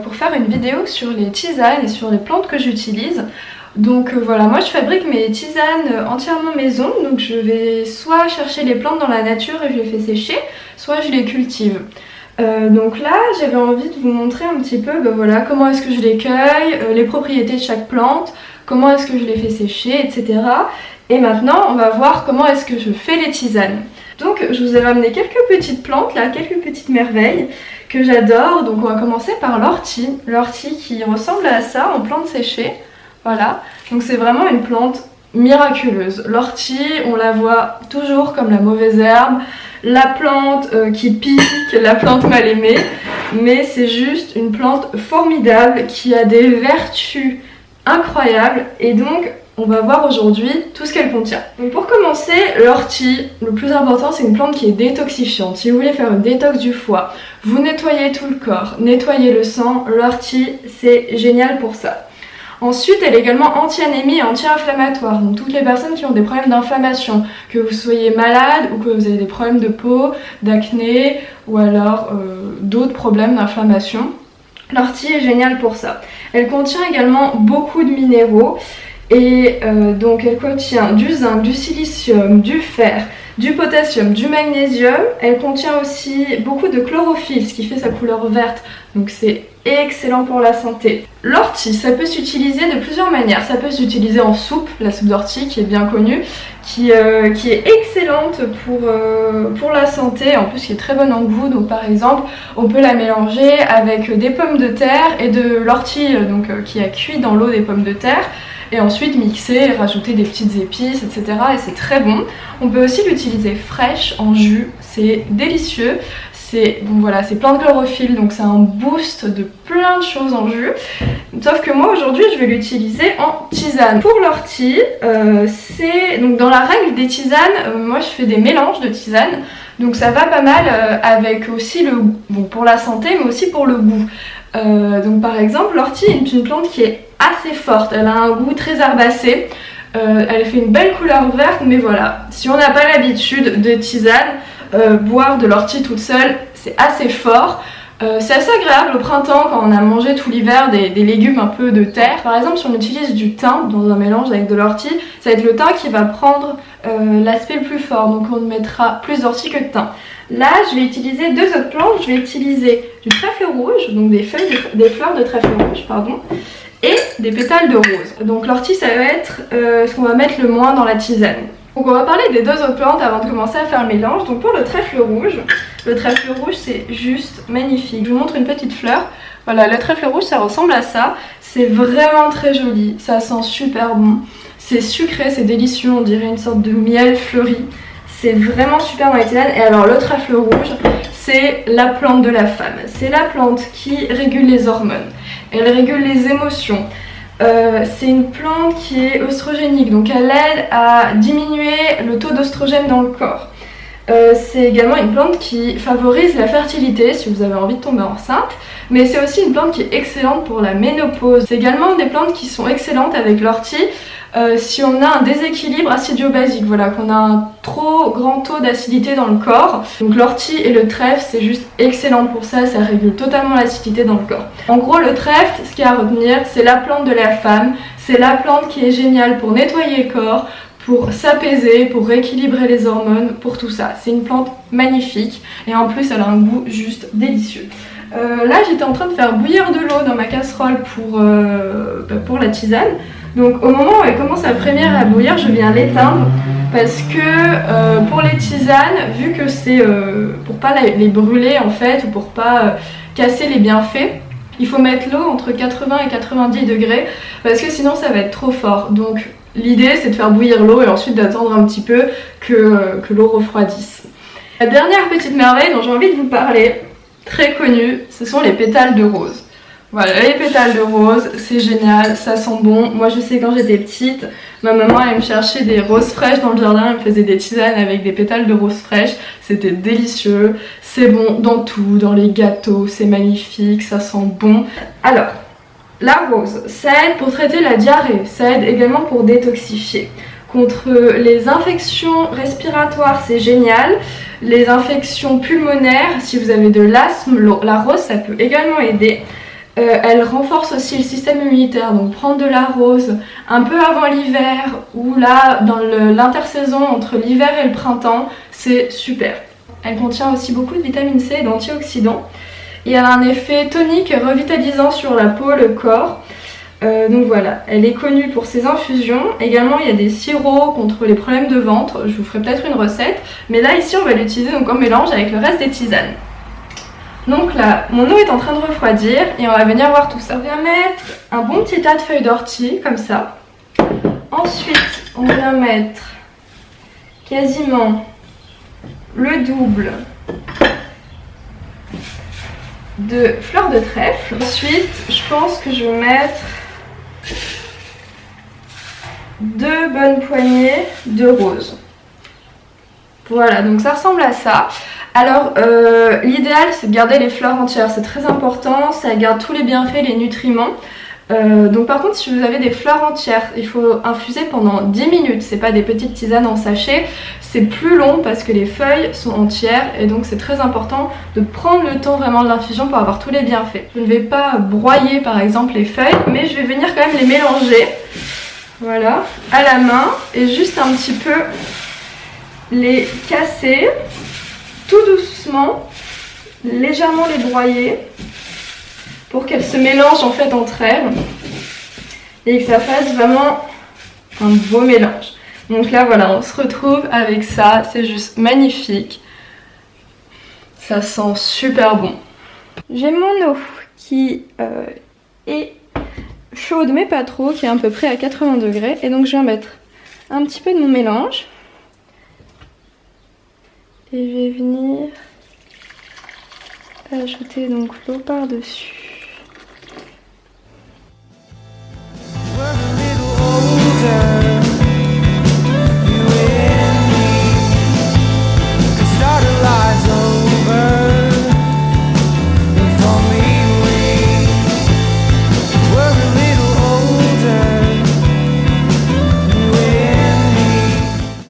pour faire une vidéo sur les tisanes et sur les plantes que j'utilise. Donc voilà, moi je fabrique mes tisanes entièrement maison, donc je vais soit chercher les plantes dans la nature et je les fais sécher, soit je les cultive. Donc là j'avais envie de vous montrer un petit peu voilà, comment est-ce que je les cueille, les propriétés de chaque plante, comment est-ce que je les fais sécher, etc. Et maintenant on va voir comment est-ce que je fais les tisanes. Donc je vous ai ramené quelques petites plantes là, quelques petites merveilles que j'adore. Donc on va commencer par l'ortie, l'ortie qui ressemble à ça en plante séchée. Voilà, donc c'est vraiment une plante miraculeuse. L'ortie, on la voit toujours comme la mauvaise herbe, la plante qui pique, la plante mal aimée, mais c'est juste une plante formidable qui a des vertus incroyables et donc on va voir aujourd'hui tout ce qu'elle contient. Donc pour commencer, l'ortie, le plus important c'est une plante qui est détoxifiante. Si vous voulez faire une détox du foie, vous nettoyez tout le corps, nettoyez le sang, l'ortie c'est génial pour ça. Ensuite, elle est également anti-anémie et anti-inflammatoire. Donc toutes les personnes qui ont des problèmes d'inflammation, que vous soyez malade ou que vous avez des problèmes de peau, d'acné ou alors d'autres problèmes d'inflammation, l'ortie est géniale pour ça. Elle contient également beaucoup de minéraux et donc elle contient du zinc, du silicium, du fer, du potassium, du magnésium. Elle contient aussi beaucoup de chlorophylle, ce qui fait sa couleur verte, donc c'est excellent pour la santé. L'ortie, ça peut s'utiliser de plusieurs manières. Ça peut s'utiliser en soupe, la soupe d'ortie qui est bien connue, qui est excellente pour la santé, en plus qui est très bonne en goût. Donc par exemple, on peut la mélanger avec des pommes de terre et de l'ortie qui a cuit dans l'eau des pommes de terre. Et ensuite mixer, rajouter des petites épices, etc. Et c'est très bon. On peut aussi l'utiliser fraîche en jus, c'est délicieux. Bon voilà, c'est plein de chlorophylle, donc c'est un boost de plein de choses en jus. Sauf que moi aujourd'hui je vais l'utiliser en tisane. Pour l'ortie, donc dans la règle des tisanes, moi je fais des mélanges de tisanes. Donc ça va pas mal avec aussi le goût, bon, pour la santé mais aussi pour le goût. Donc par exemple l'ortie est une plante qui est assez forte, elle a un goût très herbacé. Elle fait une belle couleur verte, mais voilà, si on n'a pas l'habitude de tisane, boire de l'ortie toute seule, c'est assez fort. C'est assez agréable au printemps quand on a mangé tout l'hiver des légumes un peu de terre. Par exemple, si on utilise du thym dans un mélange avec de l'ortie, ça va être le thym qui va prendre l'aspect le plus fort. Donc on mettra plus d'ortie que de thym. Là, je vais utiliser deux autres plantes. Je vais utiliser du trèfle rouge, donc des fleurs de trèfle rouge, pardon, et des pétales de rose. Donc l'ortie, ça va être ce qu'on va mettre le moins dans la tisane. Donc on va parler des deux autres plantes avant de commencer à faire le mélange. Donc pour le trèfle rouge c'est juste magnifique. Je vous montre une petite fleur. Voilà, le trèfle rouge ça ressemble à ça. C'est vraiment très joli, ça sent super bon. C'est sucré, c'est délicieux, on dirait une sorte de miel fleuri. C'est vraiment super dans les tisanes. Et alors le trèfle rouge, c'est la plante de la femme. C'est la plante qui régule les hormones. Elle régule les émotions. C'est une plante qui est oestrogénique, donc elle aide à diminuer le taux d'oestrogène dans le corps. C'est également une plante qui favorise la fertilité si vous avez envie de tomber enceinte, mais c'est aussi une plante qui est excellente pour la ménopause. C'est également des plantes qui sont excellentes avec l'ortie si on a un déséquilibre acidio-basique, voilà, qu'on a un trop grand taux d'acidité dans le corps. Donc l'ortie et le trèfle c'est juste excellent pour ça, ça régule totalement l'acidité dans le corps. En gros le trèfle, ce qu'il y a à retenir, c'est la plante de la femme, c'est la plante qui est géniale pour nettoyer le corps, pour s'apaiser, pour rééquilibrer les hormones, pour tout ça. C'est une plante magnifique et en plus elle a un goût juste délicieux. Là j'étais en train de faire bouillir de l'eau dans ma casserole pour la tisane. Donc au moment où elle commence à frémir et à bouillir, je viens l'éteindre parce que pour les tisanes, vu que c'est pour pas les brûler en fait ou pour pas casser les bienfaits, il faut mettre l'eau entre 80 et 90 degrés parce que sinon ça va être trop fort. Donc l'idée c'est de faire bouillir l'eau et ensuite d'attendre un petit peu que l'eau refroidisse. La dernière petite merveille dont j'ai envie de vous parler, très connue, ce sont les pétales de rose. Voilà, les pétales de rose, c'est génial, ça sent bon. Moi je sais quand j'étais petite, ma maman elle me cherchait des roses fraîches dans le jardin, elle me faisait des tisanes avec des pétales de rose fraîches, c'était délicieux, c'est bon dans tout, dans les gâteaux, c'est magnifique, ça sent bon. Alors, la rose, ça aide pour traiter la diarrhée, ça aide également pour détoxifier. Contre les infections respiratoires, c'est génial. Les infections pulmonaires, si vous avez de l'asthme, la rose ça peut également aider. Elle renforce aussi le système immunitaire, donc prendre de la rose un peu avant l'hiver ou là dans l'intersaison entre l'hiver et le printemps, c'est super. Elle contient aussi beaucoup de vitamine C et d'antioxydants et elle a un effet tonique et revitalisant sur la peau, le corps. Donc voilà, elle est connue pour ses infusions. Également, il y a des sirops contre les problèmes de ventre. Je vous ferai peut-être une recette. Mais là, ici, on va l'utiliser donc en mélange avec le reste des tisanes. Donc là, mon eau est en train de refroidir et on va venir voir tout ça. On vient mettre un bon petit tas de feuilles d'ortie, comme ça. Ensuite, on vient mettre quasiment le double de fleurs de trèfle. Ensuite, je pense que je vais mettre 2 bonnes poignées de rose. Voilà, donc ça ressemble à ça. Alors, l'idéal, c'est de garder les fleurs entières, c'est très important, ça garde tous les bienfaits, les nutriments. Donc par contre, si vous avez des fleurs entières, il faut infuser pendant 10 minutes, c'est pas des petites tisanes en sachet, c'est plus long parce que les feuilles sont entières et donc c'est très important de prendre le temps vraiment de l'infusion pour avoir tous les bienfaits. Je ne vais pas broyer par exemple les feuilles, mais je vais venir quand même les mélanger, voilà, à la main et juste un petit peu les casser, tout doucement, légèrement les broyer pour qu'elles se mélangent en fait entre elles et que ça fasse vraiment un beau mélange. Donc là voilà, on se retrouve avec ça, c'est juste magnifique. Ça sent super bon. J'ai mon eau qui est chaude mais pas trop, qui est à peu près à 80 degrés. Et donc je vais mettre un petit peu de mon mélange. Et je vais venir ajouter donc l'eau par-dessus.